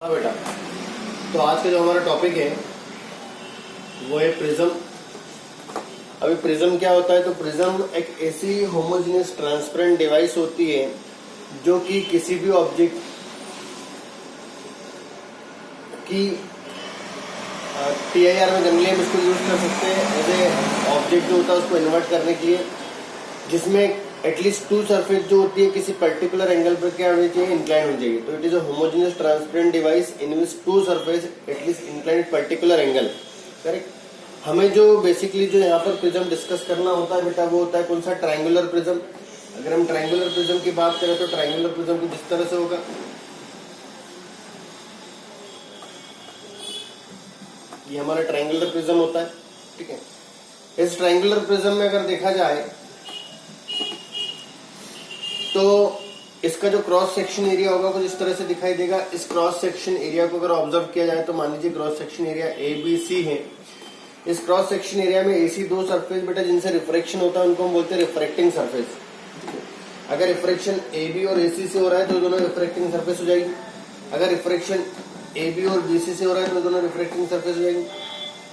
हाँ बेटा, तो आज का जो हमारा टॉपिक है वो है प्रिज्म। अभी प्रिज्म क्या होता है? तो प्रिज्म एक ऐसी होमोजेनियस ट्रांसपेरेंट डिवाइस होती है जो कि किसी भी ऑब्जेक्ट की टीआईआर में जनरली हम इसको यूज कर सकते हैं एज ए ऑब्जेक्ट जो होता है उसको इन्वर्ट करने के लिए, जिसमें एटलीस्ट टू सरफेस जो होती है किसी पर्टिकुलर एंगल पर क्या होनी चाहिए? इंक्लाइन होनी चाहिए। तो it is a homogeneous transparent device in which two surface at least incline particular angle. Correct. हमें जो बेसिकली जो यहाँ पर प्रिज्म डिस्कस करना होता है बेटा वो होता है कौन सा? Triangular prism. अगर हम ट्रायंगुलर प्रिज्म की बात करें तो ट्रायंगुलर प्रिज्म कुछ इस तरह से होगा। ये हमारा ट्रायंगुलर प्रिज्म होता है, ठीक है। इस ट्रायंगुलर प्रिज्म में अगर देखा जाए तो इसका जो क्रॉस सेक्शन एरिया होगा कुछ इस तरह से दिखाई देगा। इस क्रॉस सेक्शन एरिया को अगर ऑब्जर्व किया जाए तो मान लीजिए क्रॉस सेक्शन एरिया ABC है। इस क्रॉस सेक्शन एरिया में AC दो सरफेस बेटा जिनसे रिफ्रैक्शन होता है उनको हम बोलते हैं रिफ्रैक्टिंग सरफेस। अगर रिफ्रैक्शन AB और AC से हो रहा है तो दोनों रिफ्रैक्टिंग सरफेस हो जाएगी। अगर रिफ्रैक्शन AB और BC से हो रहा है तो दोनों रिफ्रैक्टिंग सरफेस हो जाएगी।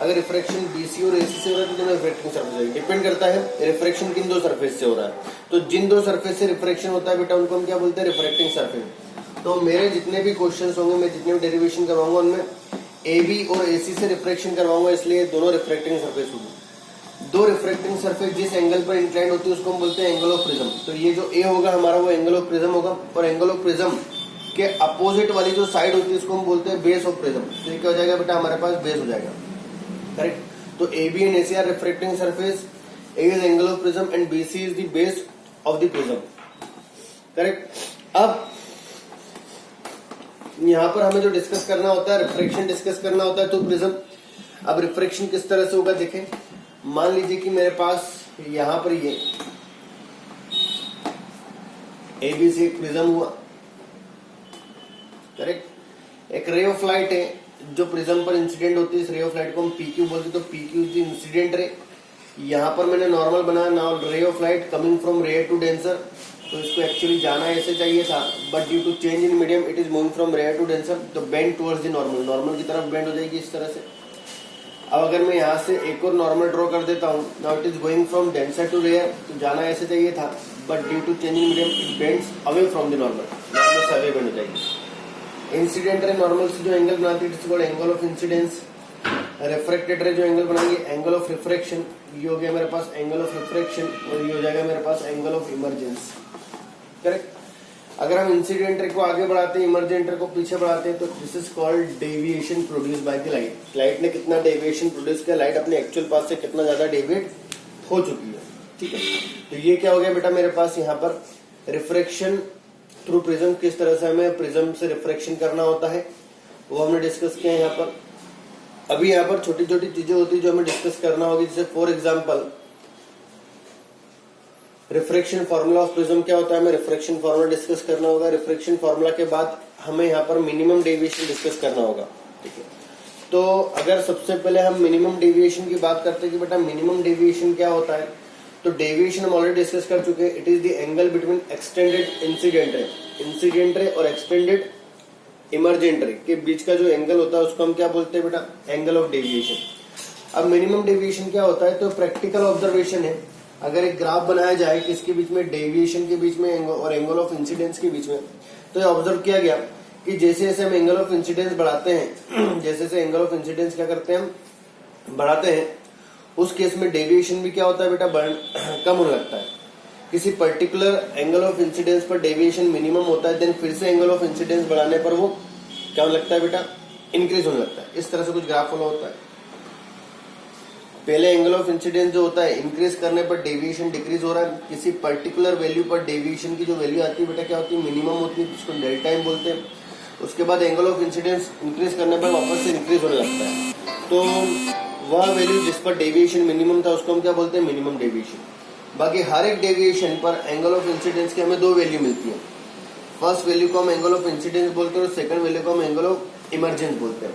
अगर रिफ्रैक्शन BC और AC से हो रहा है तो दोनों रिफ्रैक्टिंग सरफेस हो जाएगी। डिपेंड करता है रिफ्रैक्शन किन दो सरफेस से हो रहा है। तो जिन दो सरफेस से रिफ्रैक्शन होता है बेटा उनको हम क्या बोलते हैं? Refracting surface. तो मेरे जितने भी क्वेश्चंस होंगे, मैं जितने भी डेरिवेशन करवाऊंगा उनमें AB और AC से रिफ्रैक्शन करवाऊंगा, इसलिए दोनों रिफ्रैक्टिंग सरफेस होगी। दो रिफ्रैक्टिंग सरफेस जिस एंगल पर इंक्लाइंड होती है उसको हम बोलते हैं एंगल ऑफ प्रिज्म। तो ये जो A होगा हमारा वो एंगल ऑफ प्रिज्म होगा, और एंगल ऑफ प्रिज्म के अपोजिट वाली जो साइड होती है उसको हम बोलते हैं बेस ऑफ प्रिज्म। तो ये क्या हो जाएगा बेटा? हमारे पास बेस हो जाएगा। करेक्ट। तो AB and AC are refracting surface, A is angle of prism and BC is the base of the prism. Correct. अब यहां पर हमें जो डिस्कस करना होता है रिफ्रैक्शन डिस्कस करना होता है। तो प्रिज्म, अब रिफ्रैक्शन किस तरह से होगा देखें। मान लीजिए कि मेरे पास यहां पर ये ABC एक प्रिज्म हुआ, करेक्ट। एक रे ऑफ लाइट है जो प्रिज्म पर इंसिडेंट होती है, इस रे ऑफ लाइट को हम PQ बोलते हैं। तो PQ is the incident ray. यहाँ पर मैंने नॉर्मल बनाया, now ray of light coming from rare to denser. तो इसको एक्चुअली जाना ऐसे चाहिए था, but due to change in medium it is moving from rare to denser. तो bend towards the normal, normal की तरफ बेंड हो जाएगी इस तरह से। अब अगर मैं यहाँ से एक और नॉर्मल ड्रॉ कर देता हूँ, now it is going from denser to rare. तो जाना ऐसे चाहिए था, but due to change in medium it bends away from the normal, normal से अवे बेंड हो जाएगी। इंसिडेंट रे नॉर्मल से जो एंगल बनाती है it is called angle of incidence. Refracted रे जो एंगल बनाएंगे एंगल ऑफ रिफ्रैक्शन। ये हो गया मेरे पास एंगल ऑफ रिफ्रैक्शन, और ये हो जाएगा मेरे पास एंगल ऑफ इमर्जेंस। करेक्ट। अगर हम इंसिडेंट रे को आगे बढ़ाते हैं, इमर्जेंट रे को पीछे बढ़ाते हैं, तो this is called deviation produce by the light. Light ने कितना डेविएशन प्रोड्यूस किया, लाइट अपने एक्चुअल पाथ से कितना ज्यादा डेविएट हो चुकी है, ठीक है। तो ये क्या हो गया बेटा मेरे पास यहाँ पर रिफ्रैक्शन थ्रू प्रिज्म। किस तरह से हमें प्रिज्म से रिफ्रैक्शन करना होता है वो हमने डिस्कस किया है यहाँ पर। अभी यहाँ पर छोटी छोटी चीजें होती है जो हमें डिस्कस करना होगी, जैसे for example refraction formula of prism क्या होता है, हमें रिफ्रैक्शन फार्मूला डिस्कस करना होगा। रिफ्रैक्शन फार्मूला के बाद हमें यहाँ पर मिनिमम डेविएशन डिस्कस करना होगा, ठीक है। तो अगर सबसे पहले हम मिनिमम डेविएशन की बात करते हैं कि बेटा मिनिमम डेविएशन क्या होता है, तो डेविएशन हम ऑलरेडी डिस्कस कर चुके हैं। It is the angle between extended incident ray और एक्सटेंडेड इमर्जेंट रे के बीच का जो एंगल होता है उसको हम क्या बोलते हैं बेटा? Angle of deviation. अब मिनिमम डेविएशन क्या होता है? तो प्रैक्टिकल ऑब्जर्वेशन है। अगर एक ग्राफ बनाया जाए किसके बीच में? डेविएशन के बीच में और एंगल ऑफ इंसिडेंस के बीच में, तो ये ऑब्जर्व किया गया कि जैसे जैसे हम एंगल ऑफ इंसिडेंस बढ़ाते हैं, जैसे जैसे एंगल ऑफ इंसिडेंस क्या करते हैं हम बढ़ाते हैं, उस केस में डेविएशन भी क्या होता है बेटा? कम होने लगता है। किसी पर्टिकुलर एंगल ऑफ इंसिडेंस पर डेविएशन मिनिमम होता है, देन फिर से एंगल ऑफ इंसिडेंस बढ़ाने पर वो क्या होने लगता है बेटा? इंक्रीज होने लगता है। इस तरह से कुछ ग्राफ फॉलो होता है। पहले एंगल ऑफ इंसिडेंस जो होता है इंक्रीज करने पर डेविएशन डिक्रीज हो रहा है। किसी पर्टिकुलर वैल्यू पर डेविएशन की जो वैल्यू आती है बेटा क्या होती है? मिनिमम होती है, जिसको डेल्टा टाइम बोलते हैं। उसके बाद एंगल ऑफ इंसिडेंस इंक्रीज करने पर वापस से इंक्रीज होने लगता है। तो वह वैल्यू जिस पर डेविएशन मिनिमम था उसको हम क्या बोलते हैं? Minimum deviation. बाकी हर एक डेविएशन पर एंगल ऑफ इंसिडेंस की हमें दो वैल्यू मिलती है। फर्स्ट वैल्यू को हम एंगल ऑफ इंसिडेंस बोलते हैं और सेकंड वैल्यू को हम एंगल ऑफ इमर्जेंस बोलते हैं।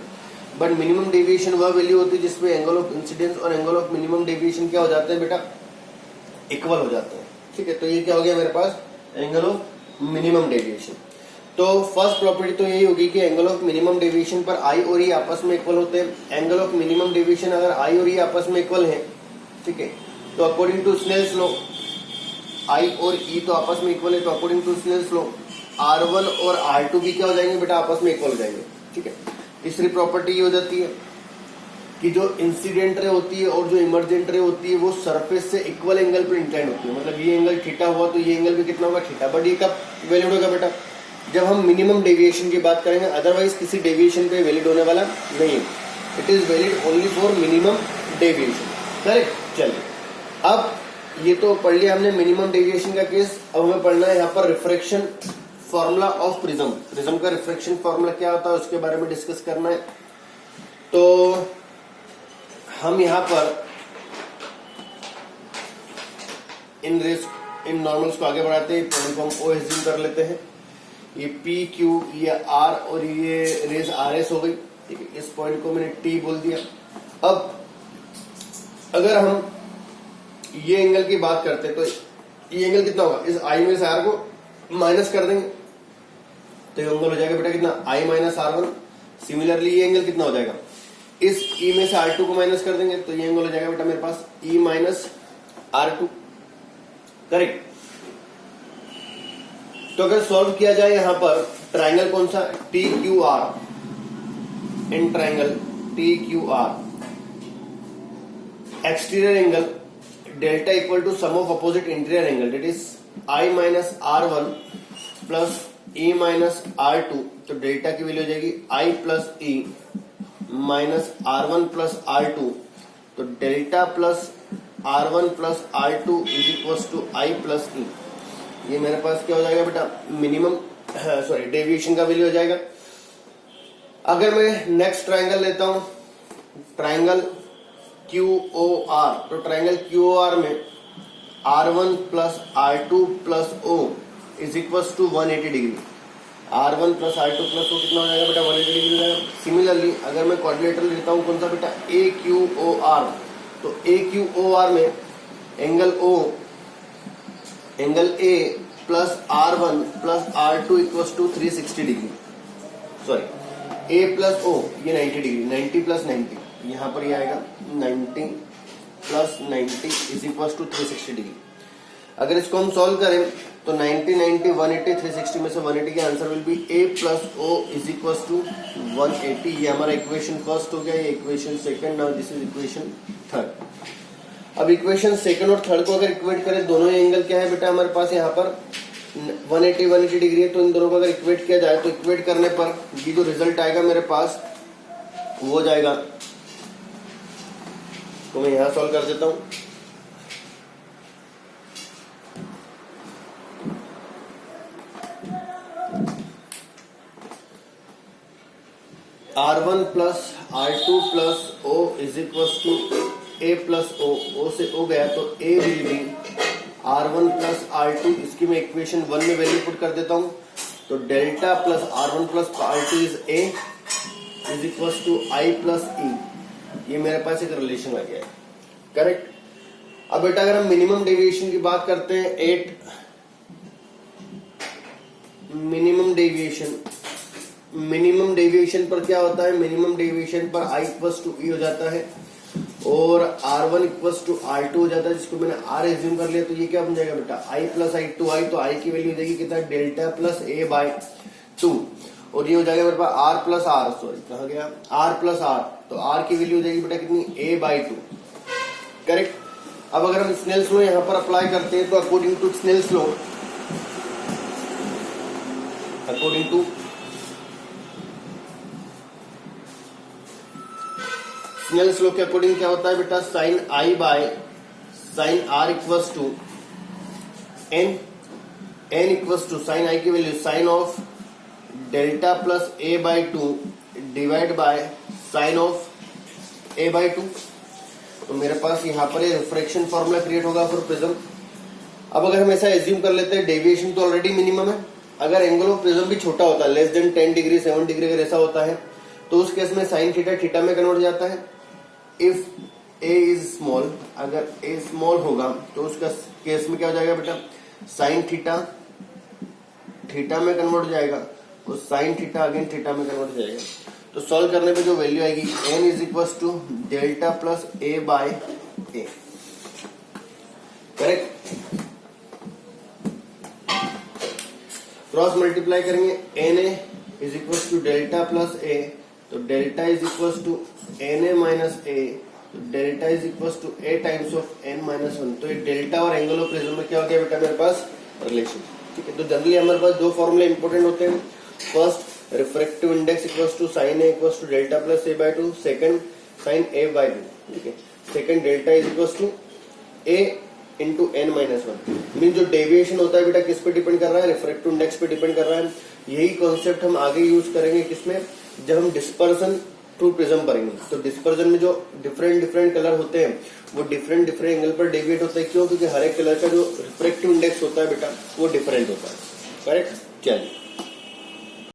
बट मिनिमम डेविएशन वह वैल्यू होती है जिसमें एंगल ऑफ इंसिडेंस और एंगल ऑफ मिनिमम डेविएशन क्या हो जाते हैं बेटा? इक्वल हो जाते हैं, ठीक है। तो ये क्या हो गया मेरे पास? Angle of minimum deviation. तो फर्स्ट प्रॉपर्टी तो यही होगी कि एंगल ऑफ मिनिमम डेविएशन पर आई और ई आपस में इक्वल होते हैं। एंगल ऑफ मिनिमम डेविएशन अगर आई और ई आपस में इक्वल है, ठीक है, तो according to Snell's law I और ई तो आपस में इक्वल है, तो according to Snell's law R1 और R2 भी क्या हो जाएंगे बेटा, आपस में इक्वल हो जाएंगे, ठीक है। तीसरी प्रॉपर्टी ये हो जाती है कि जो इंसिडेंट रे होती है और जो इमरजेंट रे होती है वो सरफेस से इक्वल एंगल पर इंक्लाइन होती है। मतलब ये एंगल थीटा हुआ तो ये एंगल भी कितना होगा, थीटा। बट ये कब वैलिड होगा बेटा, जब हम मिनिमम डेविएशन की बात करेंगे, अदरवाइज किसी डेविएशन पे वैलिड होने वाला नहीं है। It is valid only for minimum deviation, correct. चलिए, अब ये तो पढ़ लिया हमने मिनिमम डेविएशन का केस। अब हमें पढ़ना है यहाँ पर refraction formula of prism. Prism का रिफ्रैक्शन फॉर्मूला क्या होता है उसके बारे में डिस्कस करना है। तो हम यहाँ पर इन नॉर्मल्स को आगे बढ़ाते हैं, पॉइंट को हम ओ एज्यूम कर लेते हैं। ये पी क्यू, ये आर और ये रेज आर एस हो गई, ठीक है। इस पॉइंट को मैंने टी बोल दिया। अब अगर हम ये एंगल की बात करते हैं तो ये एंगल कितना होगा, इस आई में से आर को माइनस कर देंगे तो ये एंगल हो जाएगा बेटा कितना, आई माइनस आर वन। सिमिलरली ये एंगल कितना हो जाएगा, इस ई में से आर टू को माइनस कर देंगे तो ये एंगल हो जाएगा बेटा मेरे पास ई माइनस आर टू, करेक्ट। तो अगर सॉल्व किया जाए यहां पर ट्राइंगल कौन सा, T Q R, in triangle T Q R exterior angle delta equal to sum of opposite interior angle, that is I minus R one plus E minus R two. तो delta की value हो जाएगी I plus E minus R one plus R two. तो delta plus R one plus R two is equal to I plus E. ये मेरे पास क्या हो जाएगा बेटा, मिनिमम सॉरी डेविएशन का वैल्यू हो जाएगा। अगर मैं नेक्स्ट ट्राइंगल लेता हूं, ट्राइंगल क्यू ओ आर, तो ट्राइंगल क्यू ओ आर में R one plus R two plus O is equal to 180 degree. R one plus R two plus O कितना हो जाएगा बेटा, 180 डिग्री हो जाएगा। सिमिलरली अगर मैं क्वाड्रिलेटरल लेता हूं कौन सा बेटा, ए क्यू ओ आर, तो ए क्यू ओ आर में angle O, angle A plus R one plus R two equal to 360 degree, sorry A plus O ये 90 डिग्री, 90 प्लस 90 यहां पर ये आएगा 90 plus 90 is equal to 360 degree. अगर इसको हम सॉल्व करें तो 90 90 180 360 में से 180 का answer will be a plus o is equal to 180। ये हमारा इक्वेशन फर्स्ट हो गया, ये equation second, now this is equation third. अब इक्वेशन सेकंड और थर्ड को अगर इक्वेट करें, दोनों एंगल क्या है बेटा हमारे पास यहाँ पर 180 डिग्री है, तो इन दोनों को अगर इक्वेट किया जाए तो इक्वेट करने पर ये जो रिजल्ट आएगा मेरे पास वो हो जाएगा, तो मैं यहां सॉल्व कर देता हूं। R1 plus R2 plus O is equal to A plus O से O गया तो A will be R1 plus R2। इसकी मैं इक्वेशन 1 में वैल्यू पुट कर देता हूं, तो delta plus R1 plus R2 is A is equal to I plus E। ये मेरे पास एक रिलेशन आ गया है, करेक्ट। अब बेटा अगर हम मिनिमम डेविएशन की बात करते हैं, 8 मिनिमम डेविएशन पर क्या होता है, मिनिमम डेविएशन पर I इक्वल्स टू E हो जाता है और R1 इक्वल्स टू R2 हो जाता है, जिसको मैंने R एज्यूम कर लिया। तो ये क्या बन जाएगा बेटा, I plus I to I, तो I की वैल्यू हो जाएगी कितना, डेल्टा प्लस A बाय 2, और ये हो जाएगा मेरे पास R प्लस R, सॉरी कहा गया R प्लस R, तो R की वैल्यू हो जाएगी बेटा कितनी, A बाय 2, करेक्ट। अब अगर हम स्नेल्स लॉ यहां पर अप्लाई करते हैं तो अकॉर्डिंग टू स्नेल्स लॉ के अकॉर्डिंग क्या होता है बेटा, sine I by sine R equals to N equals to sine I की value sine of delta plus A by 2 divide by sine of A by 2। तो मेरे पास यहाँ पर रिफ्रैक्शन फॉर्मूला क्रिएट होगा फॉर प्रिज्म। अब अगर हम ऐसा एज्यूम कर लेते हैं, डेविएशन तो ऑलरेडी मिनिमम है, अगर एंगल ऑफ प्रिज्म भी छोटा होता है, लेस देन 10 डिग्री 7 डिग्री अगर ऐसा होता है, तो उस केस में साइन थीटा थीटा में कन्वर्ट हो जाता है। इफ a इज स्मॉल, अगर a स्मॉल होगा तो उसका केस में क्या हो जाएगा बेटा, साइन थीटा थीटा में कन्वर्ट हो जाएगा, वो साइन थीटा अगेन थीटा में कन्वर्ट हो जाएगा। तो सॉल्व करने पे जो वैल्यू आएगी n is equal to delta plus a by a, correct. Cross multiply करेंगे na is equal to delta plus a, तो delta is equal to na minus a, तो delta is equal to a times of n minus 1। तो ये delta और angle of prism में क्या हो गया बेटा मेरे पास रिलेशन, ठीक है। तो जनरली हमारे पास दो फॉर्मूले इंपॉर्टेंट होते हैं। First refractive index equals to sine A equals to delta plus A by 2, second sine A by 2, ठीक है। Second delta is equals to A into N minus 1। Mean जो डेविएशन होता है बेटा किस पे डिपेंड कर रहा है, रिफ्रैक्टिव इंडेक्स पे डिपेंड कर रहा है। यही कॉन्सेप्ट हम आगे यूज करेंगे किसमें, जब हम डिस्पर्सन थ्रू प्रिज्म पढ़ेंगे। तो डिस्पर्सन में जो डिफरेंट कलर होते हैं वो डिफरेंट एंगल पर डेविएट होता है। क्यों? क्योंकि हर एक कलर का जो रिफ्रैक्टिव इंडेक्स होता है बेटा वो डिफरेंट होता है, करेक्ट। चलिए